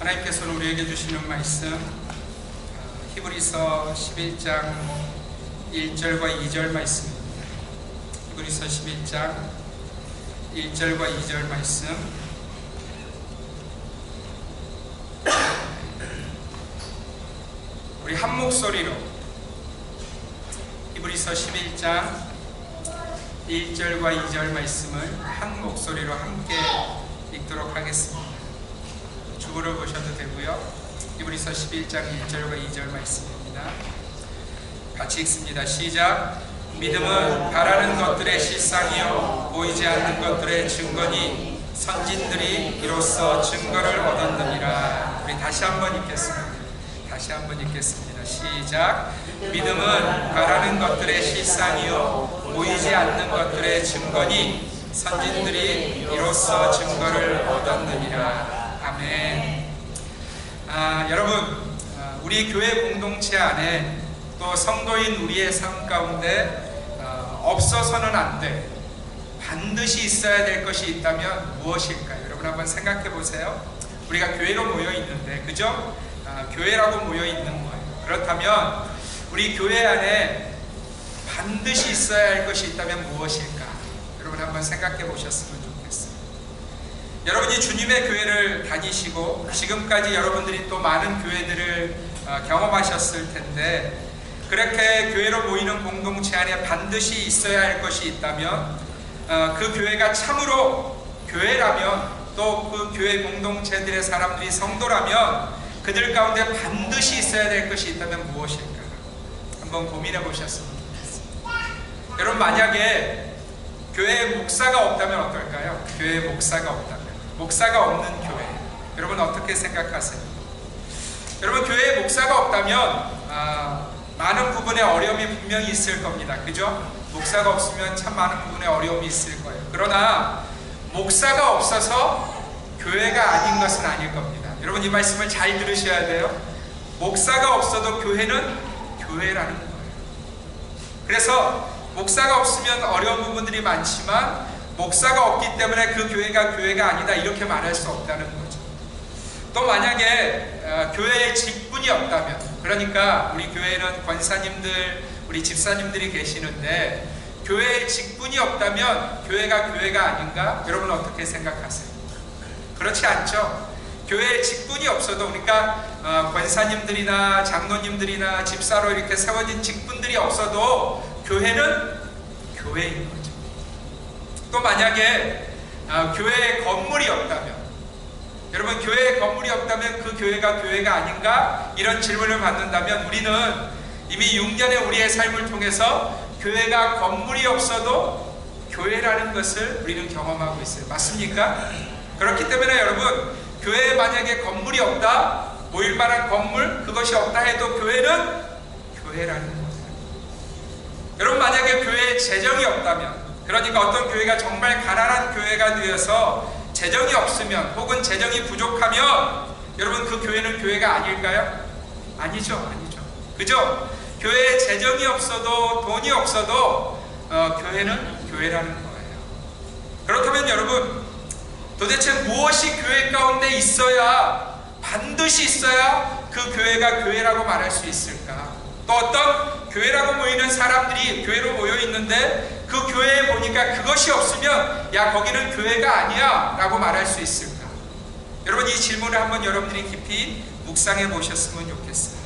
하나님께서 우리에게 주시는 말씀 히브리서 11장 1절과 2절 말씀입니다. 히브리서 11장 1절과 2절 말씀, 우리 한 목소리로 히브리서 11장 1절과 2절 말씀을 한 목소리로 함께 읽도록 하겠습니다. 주보를 보셔도 되고요. 히브리서 11장 1절과 2절 말씀입니다. 같이 읽습니다. 시작. 믿음은 바라는 것들의 실상이요 보이지 않는 것들의 증거니 선진들이 이로써 증거를 얻었느니라. 우리 다시 한번 읽겠습니다. 다시 한번 읽겠습니다. 시작. 믿음은 바라는 것들의 실상이요 보이지 않는 것들의 증거니 선진들이 이로써 증거를 얻었느니라. 아멘. 여러분, 우리 교회 공동체 안에 또 성도인 우리의 삶 가운데 없어서는 안 돼, 반드시 있어야 될 것이 있다면 무엇일까요? 여러분 한번 생각해 보세요. 우리가 교회로 모여 있는데, 그죠? 교회라고 모여 있는 거예요. 그렇다면 우리 교회 안에 반드시 있어야 할 것이 있다면 무엇일까? 여러분 한번 생각해 보셨으면 좋겠어요. 여러분이 주님의 교회를 다니시고 지금까지 여러분들이 또 많은 교회들을 경험하셨을 텐데, 그렇게 교회로 모이는 공동체 안에 반드시 있어야 할 것이 있다면 그 교회가 참으로 교회라면, 또 그 교회 공동체들의 사람들이 성도라면 그들 가운데 반드시 있어야 될 것이 있다면 무엇일까? 한번 고민해 보셨으면 좋겠습니다. 여러분, 만약에 교회에 목사가 없다면 어떨까요? 교회에 목사가 없다면, 목사가 없는 교회, 여러분 어떻게 생각하세요? 여러분, 교회에 목사가 없다면 많은 부분에 어려움이 분명히 있을 겁니다. 그죠? 목사가 없으면 참 많은 부분에 어려움이 있을 거예요. 그러나 목사가 없어서 교회가 아닌 것은 아닐 겁니다. 여러분, 이 말씀을 잘 들으셔야 돼요. 목사가 없어도 교회는 교회라는 거예요. 그래서 목사가 없으면 어려운 부분들이 많지만 목사가 없기 때문에 그 교회가 교회가 아니다, 이렇게 말할 수 없다는 거죠. 또 만약에 교회에 직분이 없다면, 그러니까 우리 교회는 권사님들, 우리 집사님들이 계시는데 교회에 직분이 없다면 교회가 교회가 아닌가? 여러분 어떻게 생각하세요? 그렇지 않죠? 교회에 직분이 없어도, 그러니까 권사님들이나 장로님들이나 집사로 이렇게 세워진 직분들이 없어도 교회는 교회인 거죠. 또 만약에 교회에 건물이 없다면, 여러분 교회에 건물이 없다면 그 교회가 교회가 아닌가? 이런 질문을 받는다면 우리는 이미 6년의 우리의 삶을 통해서 교회가 건물이 없어도 교회라는 것을 우리는 경험하고 있어요. 맞습니까? 그렇기 때문에 여러분, 교회에 만약에 건물이 없다, 모일 만한 건물, 그것이 없다 해도 교회는 교회라는 거예요. 여러분, 만약에 교회에 재정이 없다면, 그러니까 어떤 교회가 정말 가난한 교회가 되어서 재정이 없으면, 혹은 재정이 부족하면, 여러분 그 교회는 교회가 아닐까요? 아니죠, 아니죠. 그죠? 교회에 재정이 없어도, 돈이 없어도 교회는 교회라는 거예요. 그렇다면 여러분, 도대체 무엇이 교회 가운데 있어야, 반드시 있어야 그 교회가 교회라고 말할 수 있을까? 또 어떤 교회라고 모이는 사람들이 교회로 모여 있는데 그 교회에 보니까 그것이 없으면 야, 거기는 교회가 아니야 라고 말할 수 있을까? 여러분, 이 질문을 한번 여러분들이 깊이 묵상해 보셨으면 좋겠어요.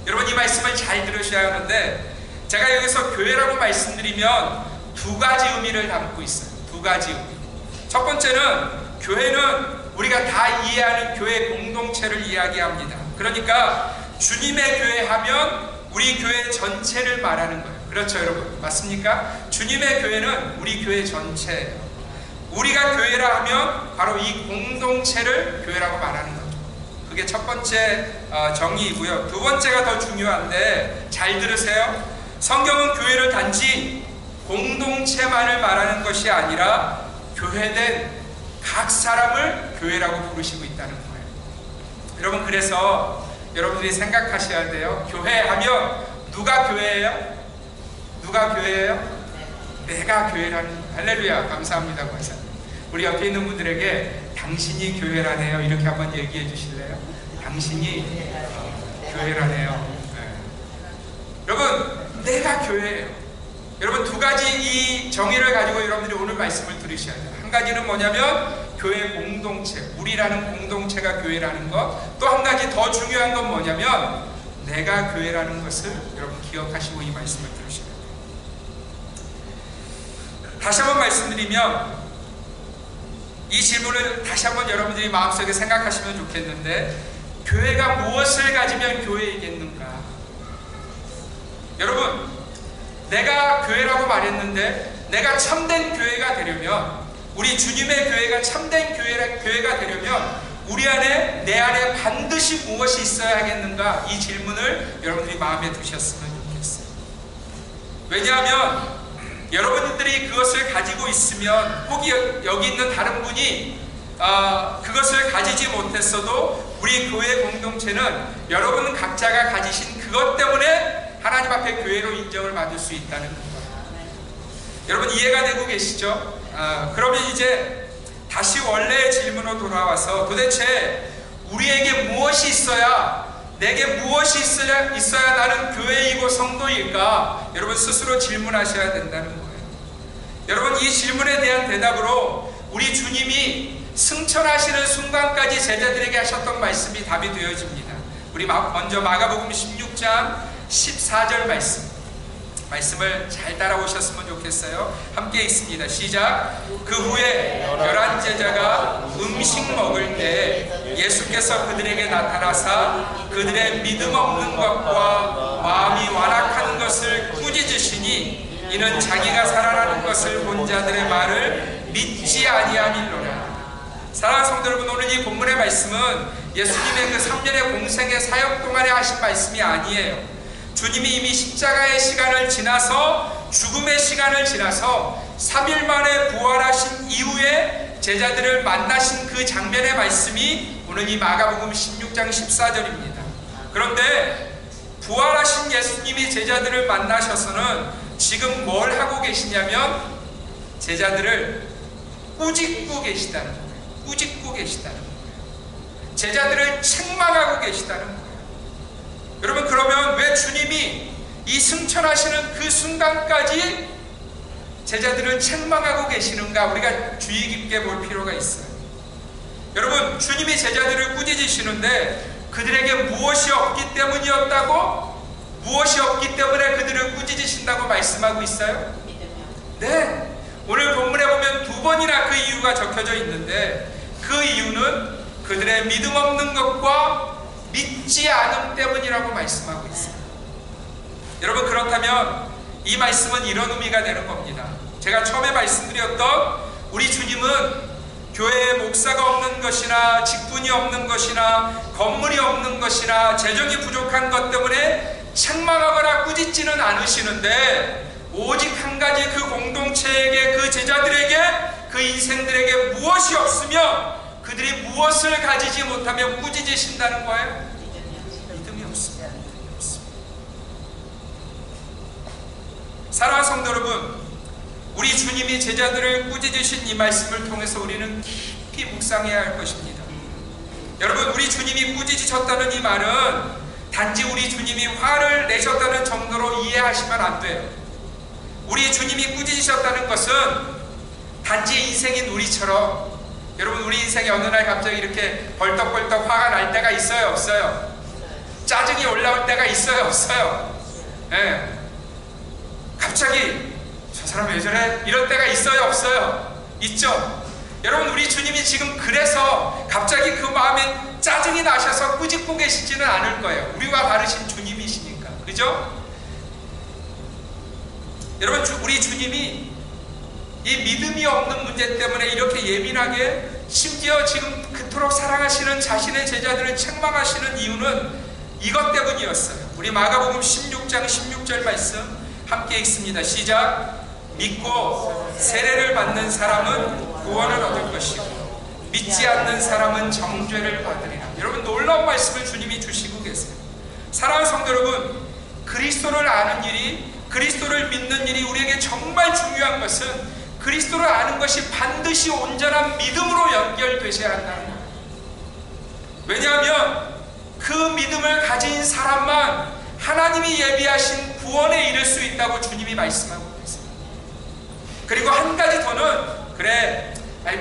여러분, 이 말씀을 잘 들으셔야 하는데, 제가 여기서 교회라고 말씀드리면 두 가지 의미를 담고 있어요. 두 가지 의미. 첫 번째는, 교회는 우리가 다 이해하는 교회 공동체를 이야기합니다. 그러니까 주님의 교회 하면 우리 교회 전체를 말하는 거예요. 그렇죠, 여러분? 맞습니까? 주님의 교회는 우리 교회 전체예요. 우리가 교회라 하면 바로 이 공동체를 교회라고 말하는 거죠. 그게 첫 번째 정의이고요. 두 번째가 더 중요한데, 잘 들으세요. 성경은 교회를 단지 공동체만을 말하는 것이 아니라 교회된 각 사람을 교회라고 부르시고 있다는 거예요. 여러분, 그래서 여러분들이 생각하셔야 돼요. 교회 하면 누가 교회예요? 누가 교회예요? 내가 교회라는 거예요. 할렐루야, 감사합니다 권사님. 우리 옆에 있는 분들에게 당신이 교회라네요. 이렇게 한번 얘기해 주실래요? 당신이 교회라네요. 네. 여러분, 내가 교회예요. 여러분, 두 가지 이 정의를 가지고 여러분들이 오늘 말씀을 들으셔야 돼요. 한 가지는 뭐냐면 교회 공동체, 우리라는 공동체가 교회라는 것. 또 한 가지 더 중요한 건 뭐냐면 내가 교회라는 것을 여러분 기억하시고 이 말씀을 들으셔야 돼요. 다시 한번 말씀드리면 이 질문을 다시 한번 여러분들이 마음속에 생각하시면 좋겠는데, 교회가 무엇을 가지면 교회이겠는가? 여러분, 내가 교회라고 말했는데 내가 참된 교회가 되려면, 우리 주님의 교회가 참된 교회가 되려면 우리 안에, 내 안에 반드시 무엇이 있어야 하겠는가? 이 질문을 여러분들이 마음에 두셨으면 좋겠어요. 왜냐하면 여러분들이 그것을 가지고 있으면 혹 여기 있는 다른 분이 그것을 가지지 못했어도 우리 교회 공동체는 여러분 각자가 가지신 그것 때문에 하나님 앞에 교회로 인정을 받을 수 있다는 거예요. 여러분 이해가 되고 계시죠? 그러면 이제 다시 원래의 질문으로 돌아와서 도대체 우리에게 무엇이 있어야, 내게 무엇이 있어야 나는 교회이고 성도일까? 여러분 스스로 질문하셔야 된다는 거예요. 여러분 이 질문에 대한 대답으로 우리 주님이 승천하시는 순간까지 제자들에게 하셨던 말씀이 답이 되어집니다. 우리 먼저 마가복음 16장 14절 말씀을 잘 따라오셨으면 좋겠어요. 함께 읽습니다. 시작. 그 후에 11제자가 음식 먹을 때 예수께서 그들에게 나타나사 그들의 믿음 없는 것과 마음이 완악한 것을 꾸짖으시니 이는 자기가 살아나는 것을 본 자들의 말을 믿지 아니함일로라. 사랑하는 성도 여러분, 오늘 이 본문의 말씀은 예수님의 그 3년의 공생의 사역 동안에 하신 말씀이 아니에요. 주님이 이미 십자가의 시간을 지나서, 죽음의 시간을 지나서 3일 만에 부활하신 이후에 제자들을 만나신 그 장면의 말씀이 오늘 이 마가복음 16장 14절입니다. 그런데 부활하신 예수님이 제자들을 만나셔서는 지금 뭘 하고 계시냐면 제자들을 꾸짖고 계시다는 거예요. 꾸짖고 계시다는 거예요. 제자들을 책망하고 계시다는 거예요. 여러분, 그러면 왜 주님이 이 승천하시는 그 순간까지 제자들을 책망하고 계시는가? 우리가 주의 깊게 볼 필요가 있어요. 여러분, 주님이 제자들을 꾸짖으시는데 그들에게 무엇이 없기 때문이었다고? 무엇이 없기 때문에 그들을 꾸짖으신다고 말씀하고 있어요? 네, 오늘 본문에 보면 2번이나 그 이유가 적혀져 있는데 그 이유는 그들의 믿음 없는 것과 믿지 않음 때문이라고 말씀하고 있어요. 여러분, 그렇다면 이 말씀은 이런 의미가 되는 겁니다. 제가 처음에 말씀드렸던 우리 주님은 교회에 목사가 없는 것이나 직분이 없는 것이나 건물이 없는 것이나 재정이 부족한 것 때문에 책망하거나 꾸짖지는 않으시는데, 오직 한 가지 그 공동체에게, 그 제자들에게, 그 인생들에게 무엇이 없으면 그들이 무엇을 가지지 못하면 꾸짖으신다는 거예요? 믿음이 없습니다. 사랑하는 성도 여러분, 우리 주님이 제자들을 꾸짖으신 이 말씀을 통해서 우리는 깊이 묵상해야 할 것입니다. 여러분, 우리 주님이 꾸짖으셨다는 이 말은 단지 우리 주님이 화를 내셨다는 정도로 이해하시면 안 돼요. 우리 주님이 꾸짖으셨다는 것은 단지 인생인 우리처럼, 여러분 우리 인생에 어느 날 갑자기 이렇게 벌떡벌떡 화가 날 때가 있어요, 없어요? 짜증이 올라올 때가 있어요, 없어요? 네. 갑자기 저 사람 왜 저래? 이럴 때가 있어요, 없어요? 있죠? 여러분, 우리 주님이 지금 그래서 갑자기 그 마음에 짜증이 나셔서 꾸짖고 계시지는 않을 거예요. 우리와 다르신 주님이시니까. 그죠? 여러분, 우리 주님이 이 믿음이 없는 문제 때문에 이렇게 예민하게, 심지어 지금 그토록 사랑하시는 자신의 제자들을 책망하시는 이유는 이것 때문이었어요. 우리 마가복음 16장 16절 말씀 함께 읽습니다. 시작. 믿고 세례를 받는 사람은 구원을 얻을 것이고 믿지 않는 사람은 정죄를 받으리라. 여러분, 놀라운 말씀을 주님이 주시고 계세요. 사랑하는 성도 여러분, 그리스도를 아는 일이, 그리스도를 믿는 일이 우리에게 정말 중요한 것은 그리스도를 아는 것이 반드시 온전한 믿음으로 연결되셔야 한다는 거예요. 왜냐하면 그 믿음을 가진 사람만 하나님이 예비하신 구원에 이를 수 있다고 주님이 말씀하고 있습니다. 그리고 한 가지 더는, 그래,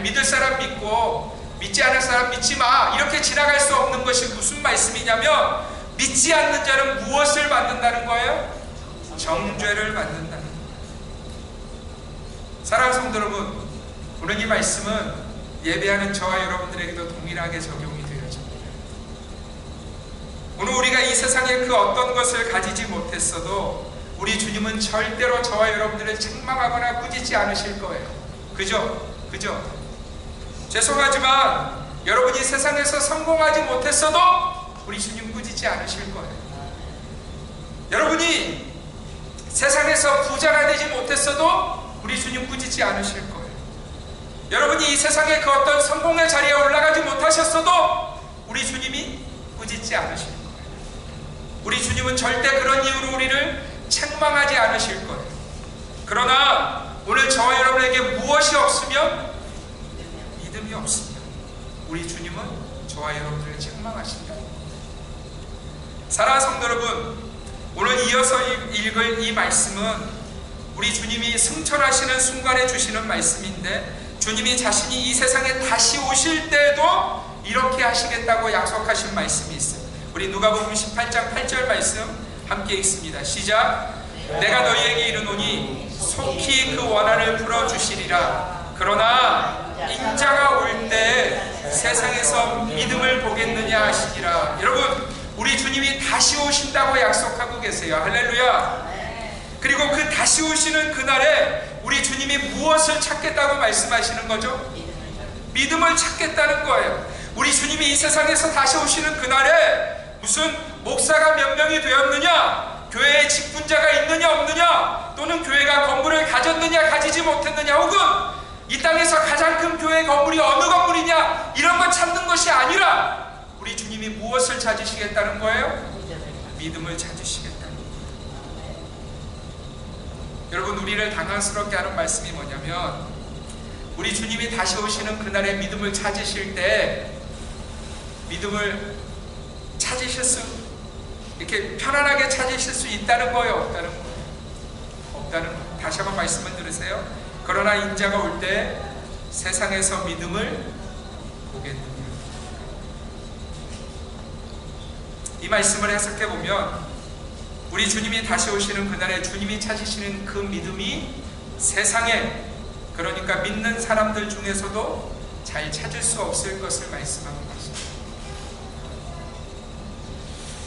믿을 사람 믿고 믿지 않을 사람 믿지 마, 이렇게 지나갈 수 없는 것이 무슨 말씀이냐면, 믿지 않는 자는 무엇을 받는다는 거예요? 정죄를 받는다는 거예요. 사랑하는 성도 여러분, 오늘 이 말씀은 예배하는 저와 여러분들에게도 동일하게 적용이 되어집니다. 오늘 우리가 이 세상에 그 어떤 것을 가지지 못했어도 우리 주님은 절대로 저와 여러분들을 책망하거나 꾸짖지 않으실 거예요. 그죠? 죄송하지만 여러분이 세상에서 성공하지 못했어도 우리 주님 꾸짖지 않으실 거예요. 여러분이 세상에서 부자가 되지 못했어도 우리 주님 꾸짖지 않으실 거예요. 여러분이 이 세상의 그 어떤 성공의 자리에 올라가지 못하셨어도 우리 주님이 꾸짖지 않으실 거예요. 우리 주님은 절대 그런 이유로 우리를 책망하지 않으실 거예요. 그러나 오늘 저와 여러분에게 무엇이 없으면? 믿음이 없으면 우리 주님은 저와 여러분들을 책망하신다. 사랑하는 성도 여러분, 오늘 이어서 읽을 이 말씀은 우리 주님이 승천하시는 순간에 주시는 말씀인데, 주님이 자신이 이 세상에 다시 오실 때도 이렇게 하시겠다고 약속하신 말씀이 있어요. 우리 누가복음 18장 8절 말씀 함께 읽습니다. 시작. 내가 너희에게 이르노니 속히 그 원한을 풀어주시리라. 그러나 인자가 올 때 세상에서 믿음을 보겠느냐 하시니라. 여러분, 우리 주님이 다시 오신다고 약속하고 계세요. 할렐루야. 그리고 그 다시 오시는 그날에 우리 주님이 무엇을 찾겠다고 말씀하시는 거죠? 믿음을 찾겠다는 거예요. 우리 주님이 이 세상에서 다시 오시는 그날에 무슨 목사가 몇 명이 되었느냐, 교회에 직분자가 있느냐 없느냐, 또는 교회가 건물을 가졌느냐 가지지 못했느냐, 혹은 이 땅에서 가장 큰 교회 건물이 어느 건물이냐, 이런 것 찾는 것이 아니라 우리 주님이 무엇을 찾으시겠다는 거예요? 믿음을 찾으시겠다는 거예요. 여러분, 우리를 당황스럽게 하는 말씀이 뭐냐면, 우리 주님이 다시 오시는 그날에 믿음을 찾으실 때, 믿음을 찾으실 수, 이렇게 편안하게 찾으실 수 있다는 거예요? 없다는 거예요? 없다는 거예요. 다시 한번 말씀을 들으세요. 그러나 인자가 올 때 세상에서 믿음을 보겠느냐. 이 말씀을 해석해 보면, 우리 주님이 다시 오시는 그날에 주님이 찾으시는 그 믿음이 세상에, 그러니까 믿는 사람들 중에서도 잘 찾을 수 없을 것을 말씀하고 계십니다.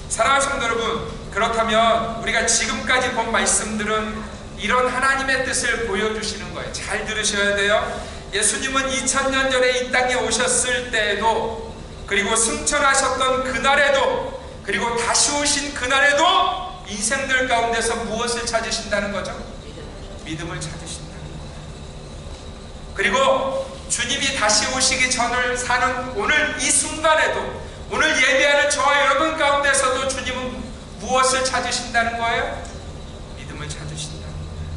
사랑하는 성도 여러분, 그렇다면 우리가 지금까지 본 말씀들은 이런 하나님의 뜻을 보여주시는 거예요. 잘 들으셔야 돼요. 예수님은 2000년 전에 이 땅에 오셨을 때에도, 그리고 승천하셨던 그날에도, 그리고 다시 오신 그날에도 인생들 가운데서 무엇을 찾으신다는 거죠? 믿음을 찾으신다는 거예요. 그리고 주님이 다시 오시기 전을 사는 오늘 이 순간에도, 오늘 예배하는 저와 여러분 가운데서도 주님은 무엇을 찾으신다는 거예요? 믿음을 찾으신다는 거예요.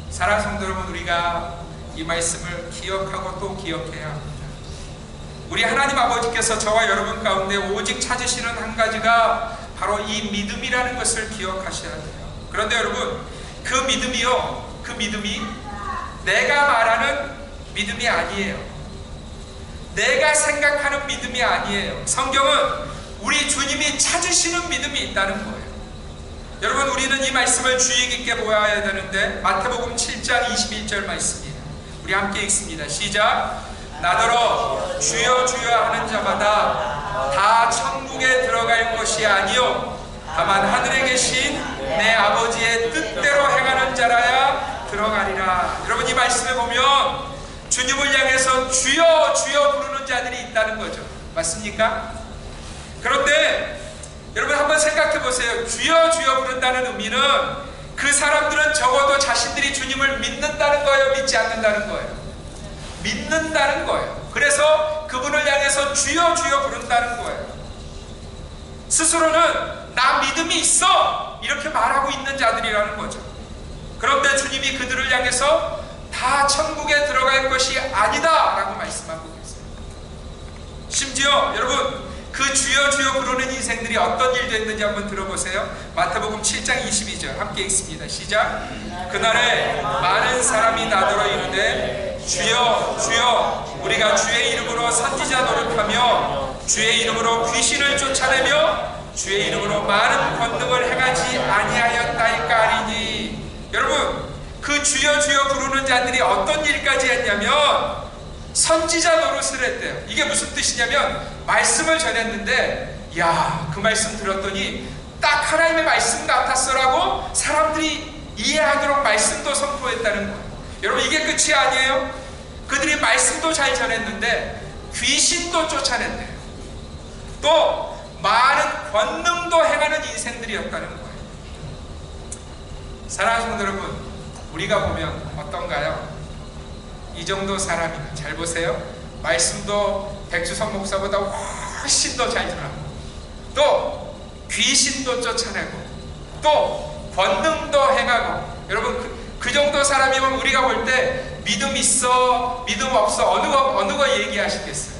사랑하는 성도 여러분, 우리가 이 말씀을 기억하고 또 기억해야 합니다. 우리 하나님 아버지께서 저와 여러분 가운데 오직 찾으시는 한 가지가 바로 이 믿음이라는 것을 기억하셔야 돼요. 그런데 여러분, 그 믿음이요, 그 믿음이 내가 말하는 믿음이 아니에요. 내가 생각하는 믿음이 아니에요. 성경은 우리 주님이 찾으시는 믿음이 있다는 거예요. 여러분, 우리는 이 말씀을 주의 깊게 보아야 되는데, 마태복음 7장 21절 말씀이에요. 우리 함께 읽습니다. 시작. 나더러 주여 주여 하는 자마다 다 천국에 들어갈 것이 아니요 다만 하늘에 계신 내 아버지의 뜻대로 행하는 자라야 들어가리라. 여러분, 이 말씀에 보면 주님을 향해서 주여 주여 부르는 자들이 있다는 거죠. 맞습니까? 그런데 여러분, 한번 생각해 보세요. 주여 주여 부른다는 의미는 그 사람들은 적어도 자신들이 주님을 믿는다는 거예요, 믿지 않는다는 거예요? 믿는다는 거예요. 그래서 그분을 향해서 주여 주여 부른다는 거예요. 스스로는 나 믿음이 있어, 이렇게 말하고 있는 자들이라는 거죠. 그런데 주님이 그들을 향해서 다 천국에 들어갈 것이 아니다 라고 말씀하고 계세요. 심지어 여러분, 그 주여 주여 부르는 인생들이 어떤 일도 했는지 한번 들어보세요. 마태복음 7장 22절 함께 읽습니다. 시작. 그날에 많은 사람이 나더러 이르되 주여 주여 우리가 주의 이름으로 선지자 노릇하며 주의 이름으로 귀신을 쫓아내며 주의 이름으로 많은 권능을 행하지 아니하였다이까 하리니. 여러분, 그 주여 주여 부르는 자들이 어떤 일까지 했냐면 선지자 노릇을 했대요. 이게 무슨 뜻이냐면 말씀을 전했는데 야, 그 말씀 들었더니 딱 하나님의 말씀 같았어라고 사람들이 이해하도록 말씀도 선포했다는 거예요. 여러분, 이게 끝이 아니에요. 그들이 말씀도 잘 전했는데 귀신도 쫓아냈대요. 또 많은 권능도 행하는 인생들이었다는 거예요. 사랑하는 성도 여러분, 우리가 보면 어떤가요? 이 정도 사람이면, 잘 보세요. 말씀도 백주성 목사보다 훨씬 더 잘 전하고, 또 귀신도 쫓아내고, 또 권능도 행하고. 여러분, 그 정도 사람이면 우리가 볼 때 믿음 있어, 믿음 없어, 어느 거 얘기하시겠어요?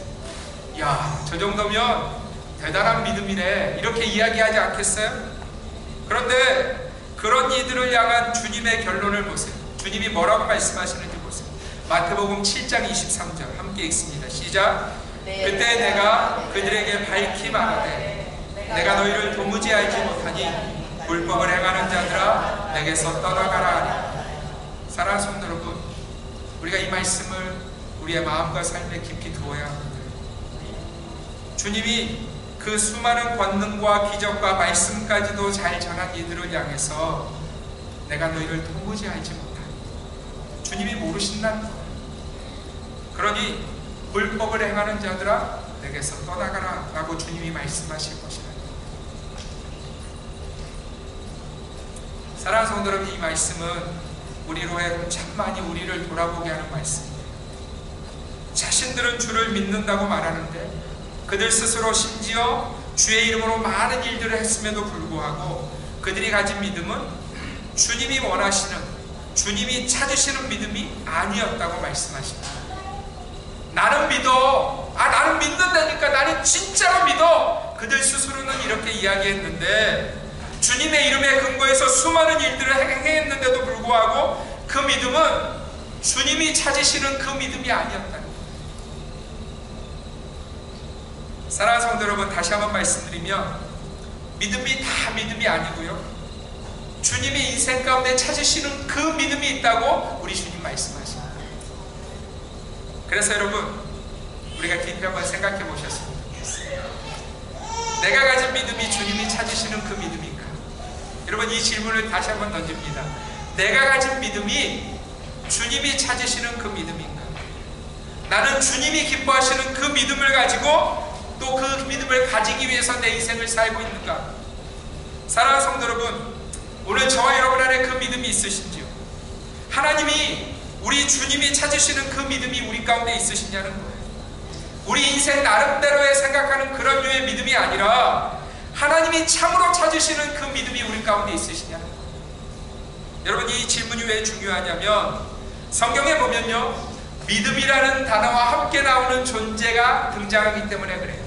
야, 저 정도면 대단한 믿음이네, 이렇게 이야기하지 않겠어요? 그런데 그런 이들을 향한 주님의 결론을 보세요. 주님이 뭐라고 말씀하시는지 보세요. 마태복음 7장 23절 함께 읽습니다. 시작. 그때 내가 그들에게 밝히 말하되 내가 너희를 도무지 알지 못하니 불법을 행하는 자들아 내게서 떠나가라 하니. 사랑하는 성도 여러분, 우리가 이 말씀을 우리의 마음과 삶에 깊이 두어야 합니다. 주님이 그 수많은 권능과 기적과 말씀까지도 잘 전한 이들을 향해서 내가 너희를 도무지 알지 못하니, 주님이 모르신다는 거예요. 그러니 불법을 행하는 자들아 내게서 떠나가라 라고 주님이 말씀하실 것이다. 사랑하는 성도 여러분, 이 말씀은 우리로에 참 많이 우리를 돌아보게 하는 말씀이에요. 자신들은 주를 믿는다고 말하는데 그들 스스로 심지어 주의 이름으로 많은 일들을 했음에도 불구하고 그들이 가진 믿음은 주님이 원하시는, 주님이 찾으시는 믿음이 아니었다고 말씀하십니다. 나는 믿어, 나는 믿는다니까, 나는 진짜로 믿어, 그들 스스로는 이렇게 이야기했는데 주님의 이름에 근거해서 수많은 일들을 행했는데도 불구하고 그 믿음은 주님이 찾으시는 그 믿음이 아니었다는 거예요. 사랑하는 성도 여러분, 다시 한번 말씀드리면 믿음이 다 믿음이 아니고요, 주님이 인생 가운데 찾으시는 그 믿음이 있다고 우리 주님 말씀하십니다. 그래서 여러분, 우리가 깊이 한번 생각해 보셨으면 좋겠어요. 내가 가진 믿음이 주님이 찾으시는 그 믿음인가? 여러분, 이 질문을 다시 한번 던집니다. 내가 가진 믿음이 주님이 찾으시는 그 믿음인가? 나는 주님이 기뻐하시는 그 믿음을 가지고 또 그 믿음을 가지기 위해서 내 인생을 살고 있는가? 사랑하는 성도 여러분, 오늘 저와 여러분 안에 그 믿음이 있으신지요? 하나님이, 우리 주님이 찾으시는 그 믿음이 우리 가운데 있으시냐는 거예요. 우리 인생 나름대로의 생각하는 그런 류의 믿음이 아니라 하나님이 참으로 찾으시는 그 믿음이 우리 가운데 있으시냐는 거예요. 여러분, 이 질문이 왜 중요하냐면 성경에 보면요, 믿음이라는 단어와 함께 나오는 존재가 등장하기 때문에 그래요.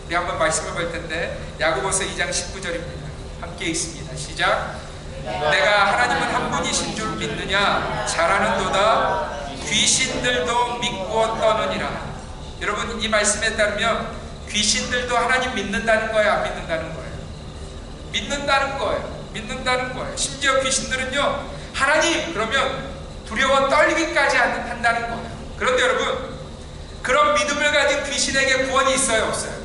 우리 한번 말씀을 볼 텐데 야고보서 2장 19절입니다. 함께 읽습니다. 시작. 내가 하나님은 한 분이신 줄 믿느냐? 잘하는도다. 귀신들도 믿고 떠느니라. 여러분, 이 말씀에 따르면 귀신들도 하나님 믿는다는 거예요, 안 믿는다는 거예요? 믿는다는 거예요. 믿는다는 거예요. 심지어 귀신들은요, 하나님 그러면 두려워 떨리기까지 한다는 거예요. 그런데 여러분, 그런 믿음을 가진 귀신에게 구원이 있어요, 없어요?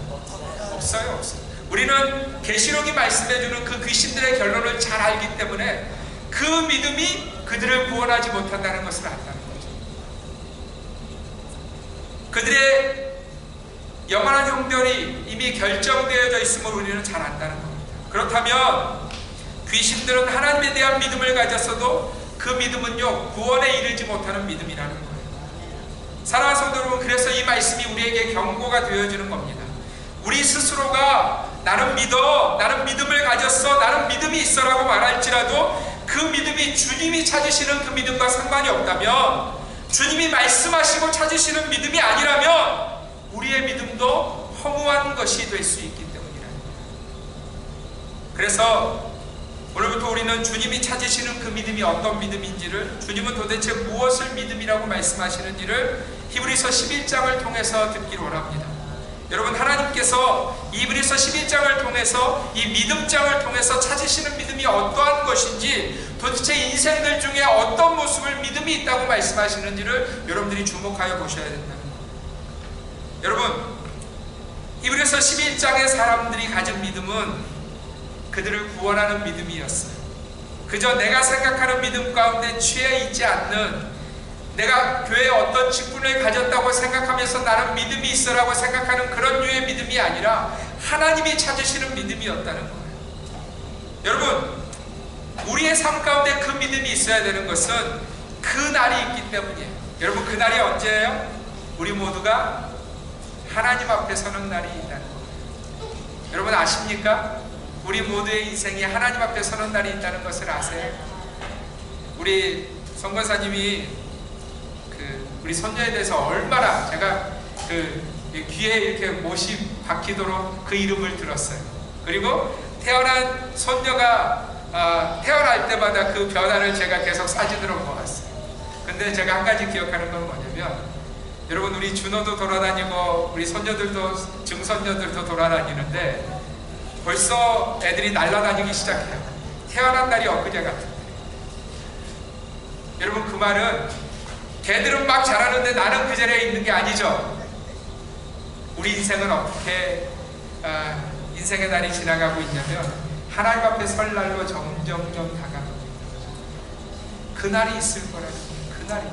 없어요, 없어요. 우리는 계시록이 말씀해주는 그 귀신들의 결론을 잘 알기 때문에 그 믿음이 그들을 구원하지 못한다는 것을 안다는 거죠. 그들의 영원한 형편이 이미 결정되어져 있음을 우리는 잘 안다는 겁니다. 그렇다면 귀신들은 하나님에 대한 믿음을 가졌어도 그 믿음은요, 구원에 이르지 못하는 믿음이라는 거예요. 사랑하는 성도 여러분, 그래서 이 말씀이 우리에게 경고가 되어주는 겁니다. 우리 스스로가 나는 믿어, 나는 믿음을 가졌어, 나는 믿음이 있어라고 말할지라도 그 믿음이 주님이 찾으시는 그 믿음과 상관이 없다면 주님이 말씀하시고 찾으시는 믿음이 아니라면 우리의 믿음도 허무한 것이 될 수 있기 때문이라. 그래서 오늘부터 우리는 주님이 찾으시는 그 믿음이 어떤 믿음인지를, 주님은 도대체 무엇을 믿음이라고 말씀하시는지를 히브리서 11장을 통해서 듣기를 원합니다. 여러분, 하나님께서 히브리서 11장을 통해서, 이 믿음장을 통해서 찾으시는 믿음이 어떠한 것인지, 도대체 인생들 중에 어떤 모습을 믿음이 있다고 말씀하시는지를 여러분들이 주목하여 보셔야 된다는 거예요. 여러분, 히브리서 11장의 사람들이 가진 믿음은 그들을 구원하는 믿음이었어요. 그저 내가 생각하는 믿음 가운데 취해 있지 않는, 내가 교회에 어떤 직분을 가졌다고 생각하면서 나는 믿음이 있어라고 생각하는 그런 류의 믿음이 아니라 하나님이 찾으시는 믿음이었다는 거예요. 여러분, 우리의 삶 가운데 그 믿음이 있어야 되는 것은 그 날이 있기 때문이에요. 여러분, 그 날이 언제예요? 우리 모두가 하나님 앞에 서는 날이 있다는 거예요. 여러분 아십니까? 우리 모두의 인생이 하나님 앞에 서는 날이 있다는 것을 아세요? 우리 선교사님이 우리 손녀에 대해서 얼마나 제가 귀에 이렇게 못이 박히도록 그 이름을 들었어요. 그리고 태어난 손녀가 태어날 때마다 그 변화를 제가 계속 사진으로 보았어요. 근데 제가 한 가지 기억하는 건 뭐냐면, 여러분, 우리 준호도 돌아다니고 우리 손녀들도, 증손녀들도 돌아다니는데 벌써 애들이 날아다니기 시작해요. 태어난 날이 엊그제 같은데. 여러분, 그 말은 걔들은 막 자라는데 나는 그 자리에 있는 게 아니죠. 우리 인생은 어떻게 인생의 날이 지나가고 있냐면 하나님 앞에 설 날로 점점점 다가가고 있는, 그 날이 있을 거라는 거예요. 그 날이,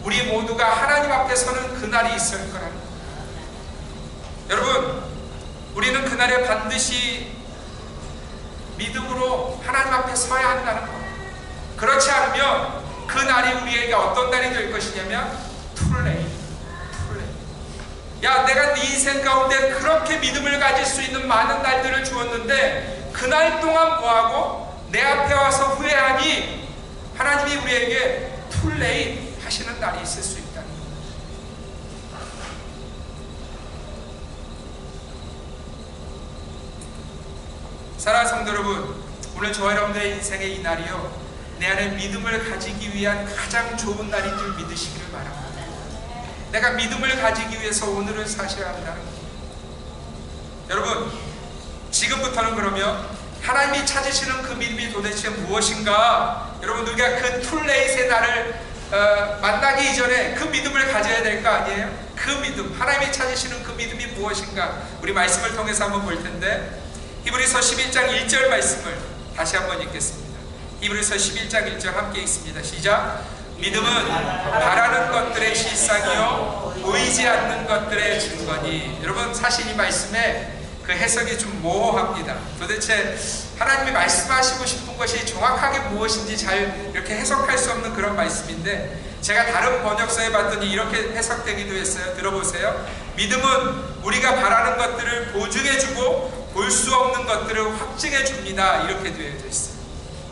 우리 모두가 하나님 앞에 서는 그 날이 있을 거라는 거예요. 여러분, 우리는 그 날에 반드시 믿음으로 하나님 앞에 서야 한다는 거예요. 그렇지 않으면 그 날이 우리에게 어떤 날이 될 것이냐면 툴레이. 야, 내가 네 인생 가운데 그렇게 믿음을 가질 수 있는 많은 날들을 주었는데 그 날 동안 뭐하고 내 앞에 와서 후회하니? 하나님이 우리에게 툴레이 하시는 날이 있을 수 있다는 거예요. 사랑하는 성도 여러분, 오늘 저와 여러분들의 인생의 이 날이요, 내 안에 믿음을 가지기 위한 가장 좋은 날인 줄 믿으시기를 바랍니다. 내가 믿음을 가지기 위해서 오늘을 사셔야 한다는 거예요. 여러분, 지금부터는 그러면 하나님이 찾으시는 그 믿음이 도대체 무엇인가? 여러분, 우리가 그 툴레잇의 날을 만나기 이전에 그 믿음을 가져야 될 거 아니에요? 그 믿음, 하나님이 찾으시는 그 믿음이 무엇인가? 우리 말씀을 통해서 한번 볼 텐데, 히브리서 11장 1절 말씀을 다시 한번 읽겠습니다. 히브리서 11장 1절 함께 읽습니다. 시작. 믿음은 바라는 것들의 실상이요 보이지 않는 것들의 증거니. 여러분, 사실 이 말씀에 그 해석이 좀 모호합니다. 도대체 하나님이 말씀하시고 싶은 것이 정확하게 무엇인지 잘 이렇게 해석할 수 없는 그런 말씀인데, 제가 다른 번역서에 봤더니 이렇게 해석되기도 했어요. 들어보세요. 믿음은 우리가 바라는 것들을 보증해주고 볼 수 없는 것들을 확증해줍니다. 이렇게 되어져 있어요.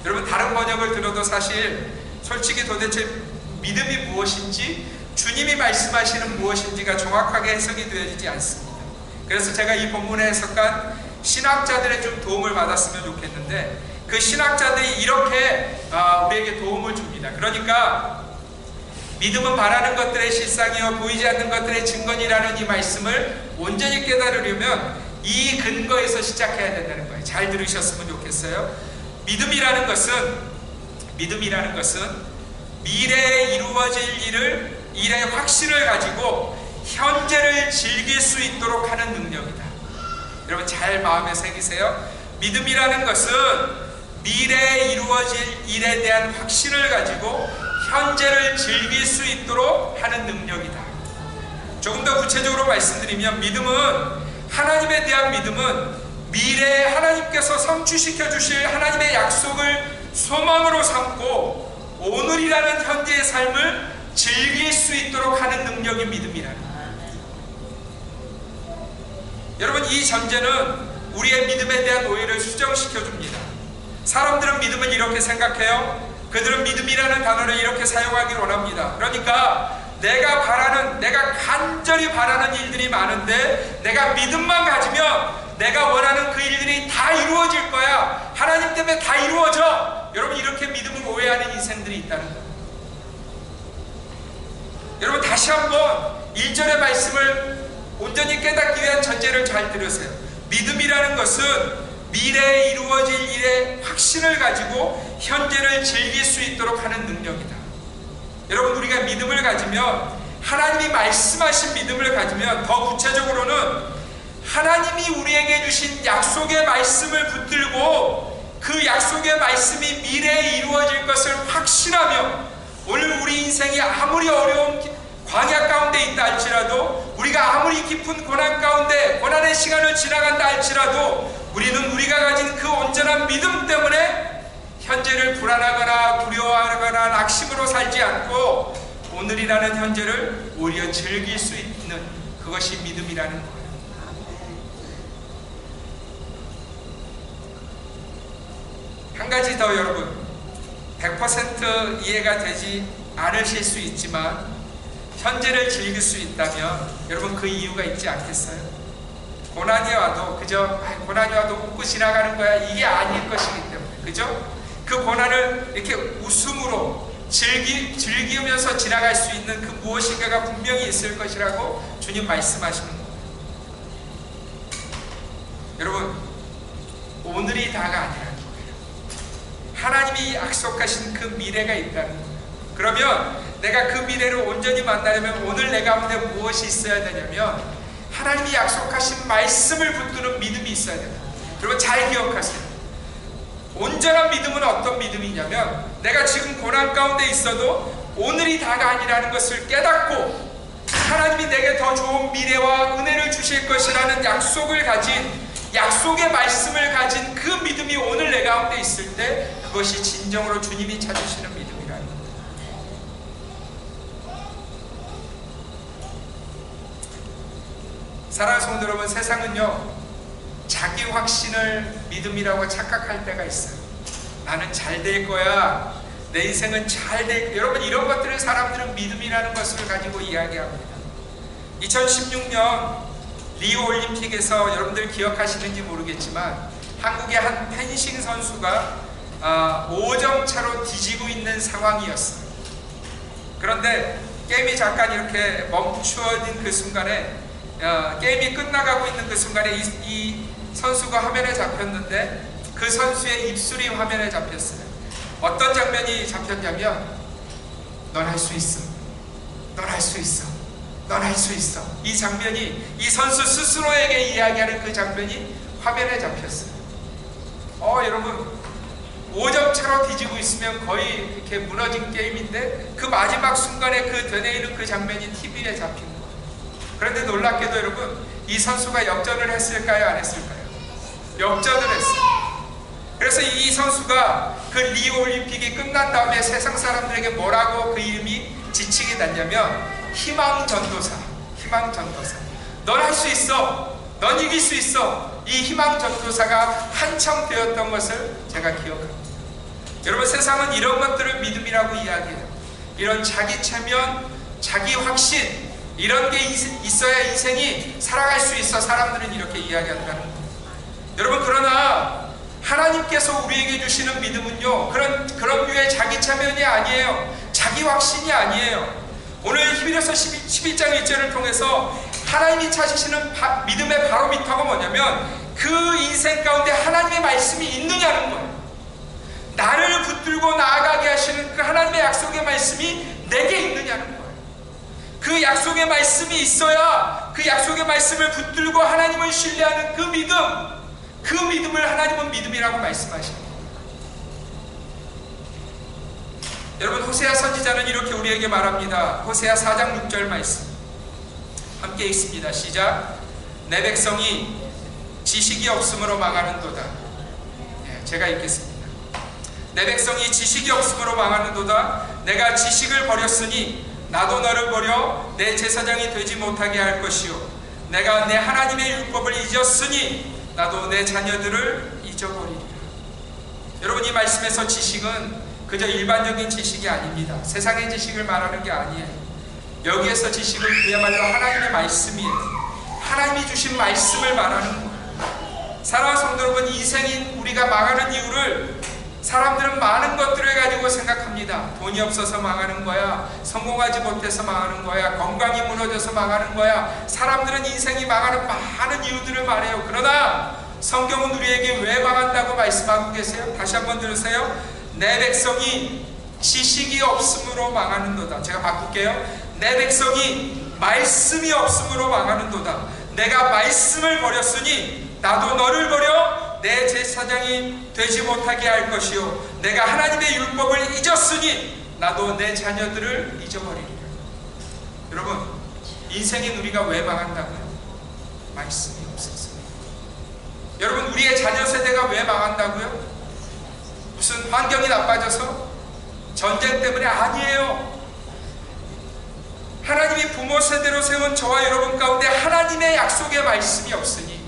여러분, 다른 번역을 들어도 사실 솔직히 도대체 믿음이 무엇인지, 주님이 말씀하시는 무엇인지가 정확하게 해석이 되어지지 않습니다. 그래서 제가 이 본문에 해석한 신학자들의 좀 도움을 받았으면 좋겠는데, 그 신학자들이 이렇게 우리에게 도움을 줍니다. 그러니까 믿음은 바라는 것들의 실상이요 보이지 않는 것들의 증거니라는 이 말씀을 온전히 깨달으려면 이 근거에서 시작해야 된다는 거예요. 잘 들으셨으면 좋겠어요. 믿음이라는 것은 미래에 이루어질 일의 확신을 가지고 현재를 즐길 수 있도록 하는 능력이다. 여러분, 잘 마음에 새기세요. 믿음이라는 것은 미래에 이루어질 일에 대한 확신을 가지고 현재를 즐길 수 있도록 하는 능력이다. 조금 더 구체적으로 말씀드리면, 하나님에 대한 믿음은 미래에 하나님께서 성취시켜 주실 하나님의 약속을 소망으로 삼고 오늘이라는 현재의 삶을 즐길 수 있도록 하는 능력이 믿음이라는 거예요. 여러분, 이 전제는 우리의 믿음에 대한 오해를 수정시켜 줍니다. 사람들은 믿음을 이렇게 생각해요. 그들은 믿음이라는 단어를 이렇게 사용하기를 원합니다. 그러니까 내가 간절히 바라는 일들이 많은데 내가 믿음만 가지면 내가 원하는 그 일들이 다 이루어질 거야. 하나님 때문에 다 이루어져. 여러분, 이렇게 믿음을 오해하는 인생들이 있다는 거예요. 여러분, 다시 한번 1절의 말씀을 온전히 깨닫기 위한 전제를 잘 들으세요. 믿음이라는 것은 미래에 이루어질 일의 확신을 가지고 현재를 즐길 수 있도록 하는 능력이다. 여러분, 우리가 믿음을 가지면, 하나님이 말씀하신 믿음을 가지면, 더 구체적으로는 하나님이 우리에게 주신 약속의 말씀을 붙들고 그 약속의 말씀이 미래에 이루어질 것을 확신하며, 오늘 우리 인생이 아무리 어려운 광야 가운데 있다 할지라도, 우리가 아무리 깊은 고난 가운데 고난의 시간을 지나간다 할지라도, 우리는 우리가 가진 그 온전한 믿음 때문에 현재를 불안하거나 두려워하거나 낙심으로 살지 않고 오늘이라는 현재를 오히려 즐길 수 있는, 그것이 믿음이라는 거예요. 한 가지 더, 여러분, 100% 이해가 되지 않으실 수 있지만 현재를 즐길 수 있다면 여러분, 그 이유가 있지 않겠어요? 고난이 와도 그저 고난이 와도 웃고 지나가는 거야, 이게 아닐 것이기 때문에, 그죠? 그 고난을 이렇게 웃음으로 즐기면서 지나갈 수 있는 그 무엇인가가 분명히 있을 것이라고 주님 말씀하시는 거예요. 여러분, 오늘이 다가 아니라는 거예요. 하나님이 약속하신 그 미래가 있다는 거예요. 그러면 내가 그 미래를 온전히 만나려면 오늘 내 가운데 무엇이 있어야 되냐면, 하나님이 약속하신 말씀을 붙드는 믿음이 있어야 된다. 여러분, 잘 기억하세요. 온전한 믿음은 어떤 믿음이냐면, 내가 지금 고난 가운데 있어도 오늘이 다가 아니라는 것을 깨닫고 하나님이 내게 더 좋은 미래와 은혜를 주실 것이라는 약속을 가진, 약속의 말씀을 가진 그 믿음이 오늘 내 가운데 있을 때, 그것이 진정으로 주님이 찾으시는 믿음이라는 거예요. 사랑하는 성도 여러분, 세상은요, 자기 확신을 믿음이라고 착각할 때가 있어요. 나는 잘 될 거야, 내 인생은 잘 될 거야. 여러분, 이런 것들을 사람들은 믿음이라는 것을 가지고 이야기합니다. 2016년 리우 올림픽에서 여러분들 기억하시는지 모르겠지만, 한국의 한 펜싱 선수가 5점 차로 뒤지고 있는 상황이었어요. 그런데 게임이 잠깐 이렇게 멈추어진 그 순간에, 게임이 끝나가고 있는 그 순간에 이 선수가 화면에 잡혔는데, 그 선수의 입술이 화면에 잡혔어요. 어떤 장면이 잡혔냐면, 넌 할 수 있어, 넌 할 수 있어, 넌 할 수 있어. 이 장면이, 이 선수 스스로에게 이야기하는 그 장면이 화면에 잡혔어요. 여러분, 5점 차로 뒤지고 있으면 거의 이렇게 무너진 게임인데, 그 마지막 순간에 그 되뇌이는 그 장면이 TV에 잡힌 거예요. 그런데 놀랍게도 여러분, 이 선수가 역전을 했을까요, 안 했을까요? 역전을 했어요. 그래서 이 선수가 그 리우 올림픽이 끝난 다음에 세상 사람들에게 뭐라고 그 이름이 지칭이 났냐면, 희망전도사. 희망전도사. 넌 할 수 있어, 넌 이길 수 있어. 이 희망전도사가 한참 되었던 것을 제가 기억합니다. 여러분, 세상은 이런 것들을 믿음이라고 이야기해요. 이런 자기 체면, 자기 확신, 이런 게 있어야 인생이 살아갈 수 있어. 사람들은 이렇게 이야기한다는 거예요. 여러분, 그러나 하나님께서 우리에게 주시는 믿음은요, 그런 류의 자기 체면이 아니에요. 자기 확신이 아니에요. 오늘 히브리서 11장 1절을 통해서 하나님이 찾으시는 믿음의 바로미터가 뭐냐면, 그 인생 가운데 하나님의 말씀이 있느냐는 거예요. 나를 붙들고 나아가게 하시는 그 하나님의 약속의 말씀이 내게 있느냐는 거예요. 그 약속의 말씀이 있어야 그 약속의 말씀을 붙들고 하나님을 신뢰하는 그 믿음, 그 믿음을 하나님은 믿음이라고 말씀하십니다. 여러분, 호세아 선지자는 이렇게 우리에게 말합니다. 호세아 4장 6절 말씀 함께 읽습니다. 시작. 내 백성이 지식이 없음으로 망하는도다. 제가 읽겠습니다. 내 백성이 지식이 없음으로 망하는도다. 내가 지식을 버렸으니 나도 너를 버려 내 제사장이 되지 못하게 할 것이요, 내가 내 하나님의 율법을 잊었으니 나도 내 자녀들을 잊어버리리라. 여러분, 이 말씀에서 지식은 그저 일반적인 지식이 아닙니다. 세상의 지식을 말하는 게 아니에요. 여기에서 지식은 그야말로 하나님의 말씀이에요. 하나님이 주신 말씀을 말하는 거예요. 사랑하는 성도 여러분, 인생인 우리가 망하는 이유를 사람들은 많은 것들을 가지고 생각합니다. 돈이 없어서 망하는 거야, 성공하지 못해서 망하는 거야, 건강이 무너져서 망하는 거야. 사람들은 인생이 망하는 많은 이유들을 말해요. 그러나 성경은 우리에게 왜 망한다고 말씀하고 계세요? 다시 한번 들으세요. 내 백성이 지식이 없음으로 망하는도다. 제가 바꿀게요. 내 백성이 말씀이 없음으로 망하는도다. 내가 말씀을 버렸으니 나도 너를 버려 내 제사장이 되지 못하게 할 것이요, 내가 하나님의 율법을 잊었으니 나도 내 자녀들을 잊어버리리라. 여러분, 인생인 우리가 왜 망한다고요? 말씀이 없어서. 여러분, 우리의 자녀 세대가 왜 망한다고요? 무슨 환경이 나빠져서? 전쟁 때문에? 아니에요. 하나님이 부모 세대로 세운 저와 여러분 가운데 하나님의 약속의 말씀이 없으니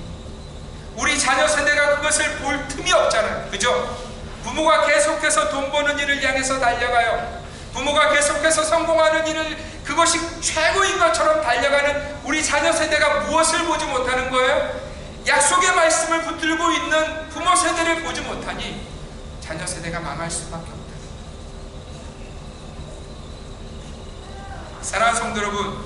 우리 자녀 세대가 그것을 볼 틈이 없잖아요. 그죠? 부모가 계속해서 돈 버는 일을 향해서 달려가요. 부모가 계속해서 성공하는 일을, 그것이 최고인 것처럼 달려가는 우리 자녀 세대가 무엇을 보지 못하는 거예요? 약속의 말씀을 붙들고 있는 부모 세대를 보지 못하니 자녀 세대가 망할 수밖에 없다. 사랑하는 성도 여러분,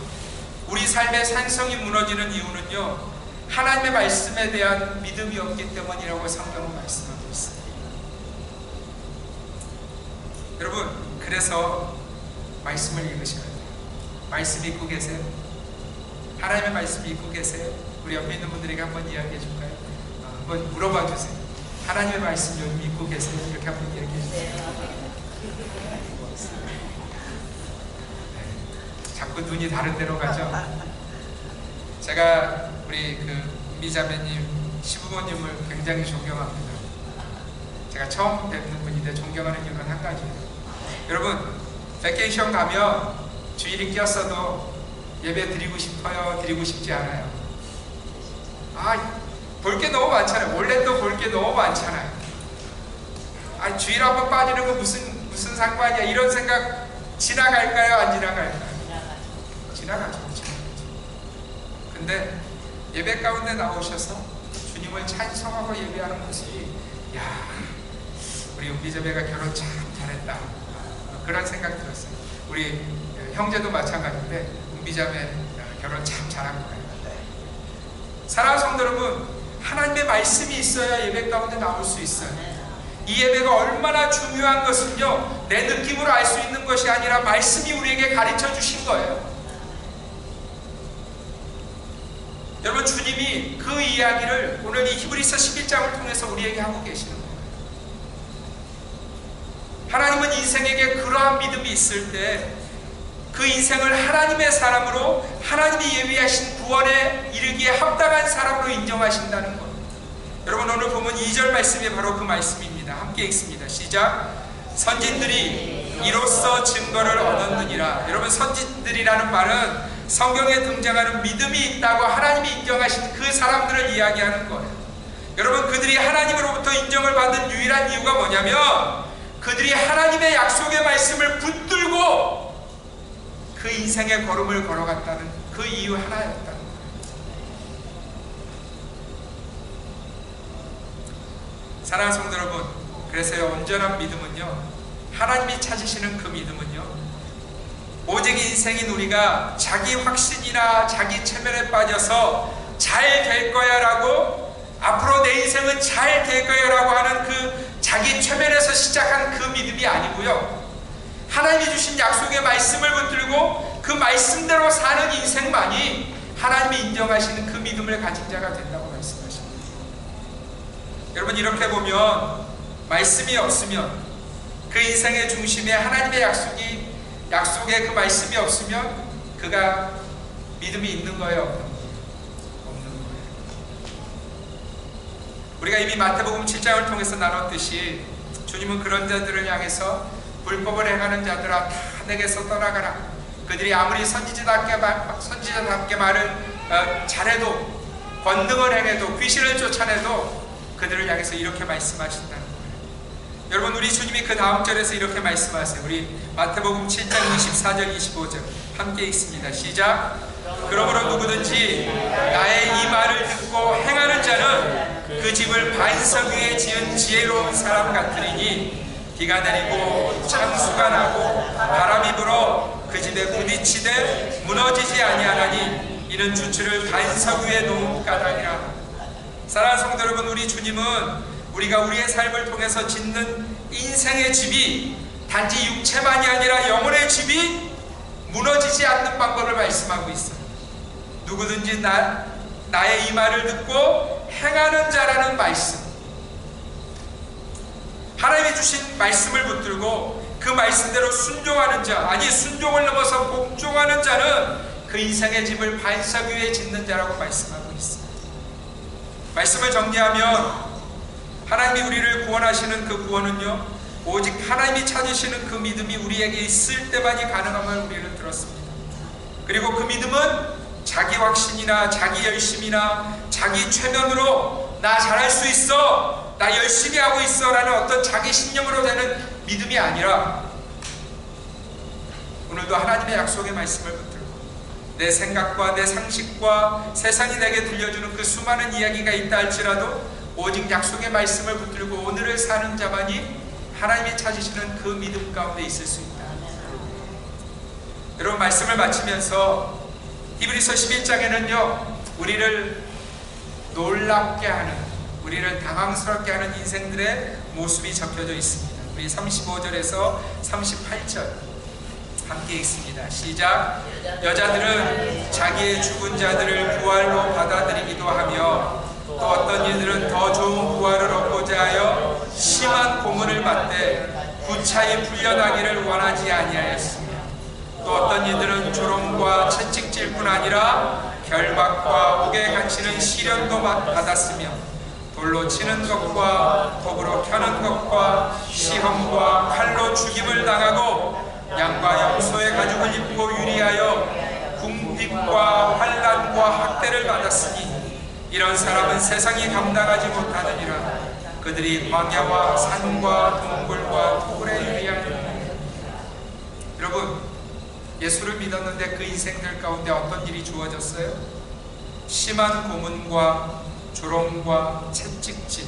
우리 삶의 산성이 무너지는 이유는요, 하나님의 말씀에 대한 믿음이 없기 때문이라고 성경은 말씀하고 있습니다. 여러분, 그래서 말씀을 읽으셔야 돼요. 말씀 읽고 계세요? 하나님의 말씀 읽고 계세요? 우리 옆에 있는 분들에게 한번 이야기해 줄까요? 한번 물어봐 주세요. 하나님의 말씀 요즘 읽고 계세요? 이렇게 한번 이야기해 주세요. 자꾸 눈이 다른 데로 가죠. 제가 우리 은비자매님 시부모님을 굉장히 존경합니다. 제가 처음 뵙는 분인데 존경하는 이유는 한 가지예요. 여러분, 베케이션 가면 주일이 끼었어도 예배 드리고 싶어요? 드리고 싶지 않아요? 볼 게 너무 많잖아요. 원래 또 볼 게 너무 많잖아요. 주일 한번 빠지는 거 무슨 상관이야? 이런 생각 지나갈까요? 안 지나갈까요? 지나가죠. 근데 예배 가운데 나오셔서 주님을 찬송하고 예배하는 모습이, 야, 우리 은비자매가 결혼 참 잘했다, 그런 생각 들었어요. 우리 형제도 마찬가지인데 은비자매 결혼 참 잘한 거예요. 사랑하는 성도 여러분, 하나님의 말씀이 있어야 예배 가운데 나올 수 있어요. 이 예배가 얼마나 중요한 것은요, 내 느낌으로 알 수 있는 것이 아니라 말씀이 우리에게 가르쳐 주신 거예요. 여러분, 주님이 그 이야기를 오늘 이 히브리서 11장을 통해서 우리에게 하고 계시는 거예요. 하나님은 인생에게 그러한 믿음이 있을 때 그 인생을 하나님의 사람으로, 하나님이 예비하신 구원에 이르기에 합당한 사람으로 인정하신다는 거예요. 여러분, 오늘 보면 2절 말씀이 바로 그 말씀입니다. 함께 읽습니다. 시작. 선진들이 이로써 증거를 얻었느니라. 여러분, 선진들이라는 말은 성경에 등장하는 믿음이 있다고 하나님이 인정하신 그 사람들을 이야기하는 거예요. 여러분, 그들이 하나님으로부터 인정을 받은 유일한 이유가 뭐냐면 그들이 하나님의 약속의 말씀을 붙들고 그 인생의 걸음을 걸어갔다는 그 이유 하나였다는 거예요. 사랑하는 성도 여러분, 그래서요, 온전한 믿음은요, 하나님이 찾으시는 그 믿음은요, 오직 인생인 우리가 자기 확신이나 자기 체면에 빠져서 잘 될 거야 라고, 앞으로 내 인생은 잘 될 거야 라고 하는 그 자기 체면에서 시작한 그 믿음이 아니고요, 하나님이 주신 약속의 말씀을 붙들고 그 말씀대로 사는 인생만이 하나님이 인정하시는 그 믿음을 가진 자가 된다고 말씀하십니다. 여러분, 이렇게 보면 말씀이 없으면, 그 인생의 중심에 하나님의 약속의 그 말씀이 없으면 그가 믿음이 있는 거예요? 없는 거예요? 우리가 이미 마태복음 7장을 통해서 나눴듯이 주님은 그런 자들을 향해서 불법을 행하는 자들아, 다 내게서 떠나가라. 그들이 아무리 선지자답게 말을 잘해도, 권능을 행해도, 귀신을 쫓아내도 그들을 향해서 이렇게 말씀하신다는 거예요. 여러분, 우리 주님이 그 다음 절에서 이렇게 말씀하세요. 우리 마태복음 7장 24절 25절 함께 읽습니다. 시작. 그러므로 누구든지 나의 이 말을 듣고 행하는 자는 그 집을 반석 위에 지은 지혜로운 사람 같으리니 비가 내리고 창수가 나고 바람이 불어 그 집에 부딪히되 무너지지 아니하나니 이는 주추를 반석 위에 놓은 까닭이라. 사랑하는 성도 여러분, 우리 주님은 우리가 우리의 삶을 통해서 짓는 인생의 집이 단지 육체만이 아니라 영혼의 집이 무너지지 않는 방법을 말씀하고 있어요. 누구든지 나의 이 말을 듣고 행하는 자라는 말씀, 하나님이 주신 말씀을 붙들고 그 말씀대로 순종하는 자, 아니 순종을 넘어서 복종하는 자는 그 인생의 집을 반석 위에 짓는 자라고 말씀하고 있어요. 말씀을 정리하면 하나님이 우리를 구원하시는 그 구원은요, 오직 하나님이 찾으시는 그 믿음이 우리에게 있을 때만이 가능함을 우리는 들었습니다. 그리고 그 믿음은 자기 확신이나 자기 열심이나 자기 최면으로 나 잘할 수 있어, 나 열심히 하고 있어 라는 어떤 자기 신념으로 되는 믿음이 아니라 오늘도 하나님의 약속의 말씀을 붙들고 내 생각과 내 상식과 세상이 내게 들려주는 그 수많은 이야기가 있다 할지라도 오직 약속의 말씀을 붙들고 오늘을 사는 자만이 하나님이 찾으시는 그 믿음 가운데 있을 수 있다. 여러분, 말씀을 마치면서 히브리서 11장에는요 우리를 놀랍게 하는, 우리를 당황스럽게 하는 인생들의 모습이 적혀져 있습니다. 우리 35절에서 38절 함께 읽습니다. 시작. 여자들은 자기의 죽은 자들을 부활로 받아들이기도 하며 또 어떤 이들은 더 좋은 부활을 얻고자 하여 심한 고문을 받되 구차히 풀려나기를 원하지 아니하였으며 또 어떤 이들은 조롱과 채찍질뿐 아니라 결박과 옥에 갇히는 시련도 받았으며 돌로 치는 것과 톱으로 켜는 것과 시험과 칼로 죽임을 당하고 양과 염소의 가죽을 입고 유리하여 궁핍과 환난과 학대를 받았으니 이런 사람은 세상이 감당하지 못하느니라. 그들이 광야와 산과 동굴과 토굴에 유리하느니라. 여러분, 예수를 믿었는데 그 인생들 가운데 어떤 일이 주어졌어요? 심한 고문과 조롱과 채찍질,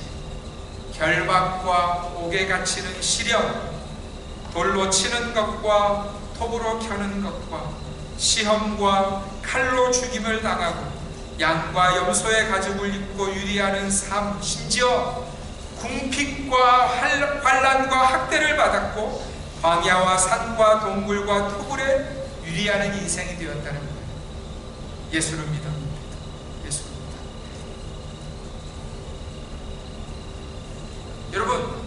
결박과 옥에 갇히는 시련, 돌로 치는 것과 톱으로 켜는 것과 시험과 칼로 죽임을 당하고 양과 염소의 가죽을 입고 유리하는 삶, 심지어 궁핍과 환난과 학대를 받았고 광야와 산과 동굴과 토굴에 유리하는 인생이 되었다는 거예요. 예수를 믿었습니다. 예수를 믿었습니다. 여러분,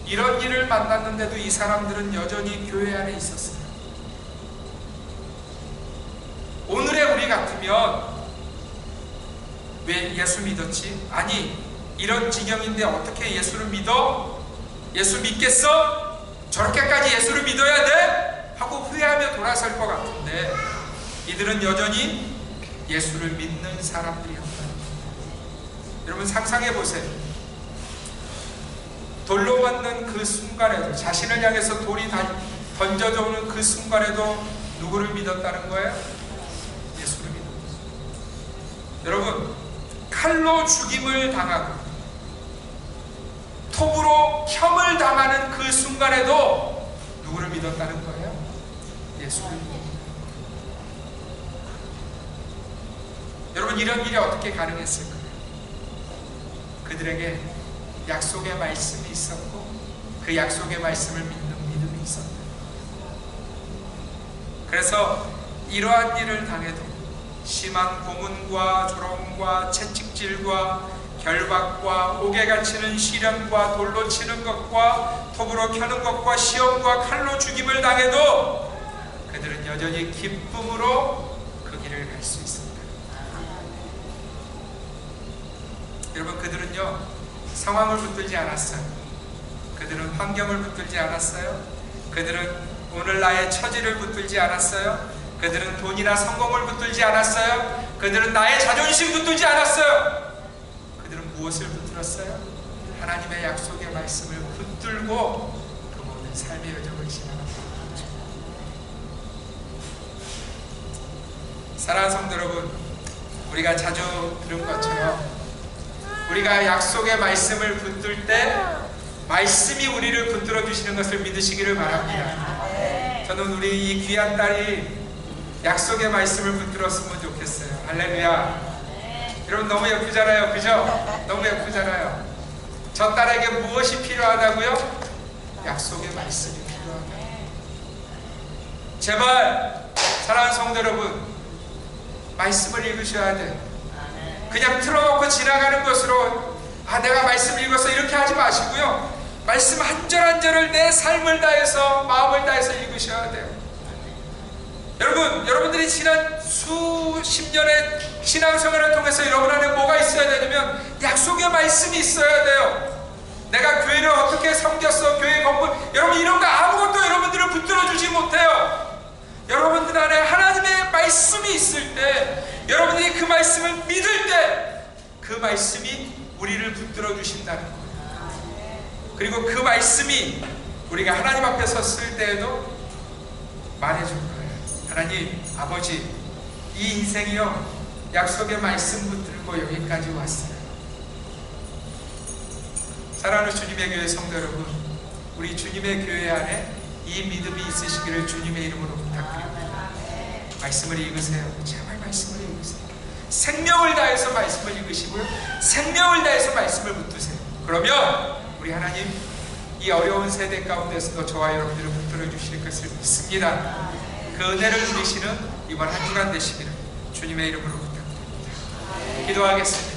이런 일을 만났는데도 이 사람들은 여전히 교회 안에 있었어요. 오늘의 우리 같으면 왜 예수 믿었지? 아니, 이런 지경인데 어떻게 예수를 믿어? 예수 믿겠어? 저렇게까지 예수를 믿어야 돼? 하고 후회하며 돌아설 것 같은데 이들은 여전히 예수를 믿는 사람들이었다. 여러분, 상상해 보세요. 돌로 맞는 그 순간에도, 자신을 향해서 돌이 던져져 오는 그 순간에도 누구를 믿었다는 거예요? 예수를 믿었다. 여러분, 칼로 죽임을 당하고 톱으로 켬을 당하는 그 순간에도 누구를 믿었다는 거예요? 예수를 믿었다. 여러분, 이런 일이 어떻게 가능했을까요? 그들에게 약속의 말씀이 있었고 그 약속의 말씀을 믿는 믿음이 있었다. 그래서 이러한 일을 당해도 심한 고문과 조롱과 채찍질과 결박과 옥에 갇히는 시련과 돌로 치는 것과 톱으로 켜는 것과 시험과 칼로 죽임을 당해도 그들은 여전히 기쁨으로 그 길을 갈 수 있습니다. 여러분, 그들은요 상황을 붙들지 않았어요. 그들은 환경을 붙들지 않았어요. 그들은 오늘 나의 처지를 붙들지 않았어요. 그들은 돈이나 성공을 붙들지 않았어요. 그들은 나의 자존심 붙들지 않았어요. 그들은 무엇을 붙들었어요? 하나님의 약속의 말씀을 붙들고 그 모든 삶의 여정을 지나갔다. 사랑하는 성도 여러분, 우리가 자주 들은 것처럼 우리가 약속의 말씀을 붙들 때 말씀이 우리를 붙들어 주시는 것을 믿으시기를 바랍니다. 저는 우리 이 귀한 딸이 약속의 말씀을 붙들었으면 좋겠어요. 할렐루야. 여러분 너무 예쁘잖아요, 그죠? 너무 예쁘잖아요. 저 딸에게 무엇이 필요하다고요? 약속의 말씀이 필요하다. 제발 사랑하는 성도 여러분, 말씀을 읽으셔야 돼. 그냥 틀어놓고 지나가는 것으로 내가 말씀을 읽어서 이렇게 하지 마시고요, 말씀 한 절 한 절을 내 삶을 다해서 마음을 다해서 읽으셔야 돼요. 여러분들이 지난 수십 년의 신앙생활을 통해서 여러분 안에 뭐가 있어야 되냐면 약속의 말씀이 있어야 돼요. 내가 교회를 어떻게 섬겼어, 교회 건물, 여러분 이런 거 아무것도 여러분들을 붙들어주지 못해요. 여러분들 안에 하나님의 말씀이 있을 때, 여러분들이 그 말씀을 믿을 때 그 말씀이 우리를 붙들어 주신다는 거예요. 그리고 그 말씀이 우리가 하나님 앞에 섰을 때에도 말해줄 거예요. 하나님 아버지, 이 인생이요 약속의 말씀 붙들고 여기까지 왔어요. 사랑하는 주님의 교회 성도 여러분, 우리 주님의 교회 안에 이 믿음이 있으시기를 주님의 이름으로 부탁드립니다. 말씀을 읽으세요. 제발 말씀을 읽으세요. 생명을 다해서 말씀을 읽으시고요, 생명을 다해서 말씀을 붙드세요. 그러면 우리 하나님 이 어려운 세대 가운데서도 저와 여러분들을 붙들어 주실 것을 믿습니다. 그 은혜를 누리시는 이번 한 주간 되시기를 주님의 이름으로 부탁드립니다. 기도하겠습니다.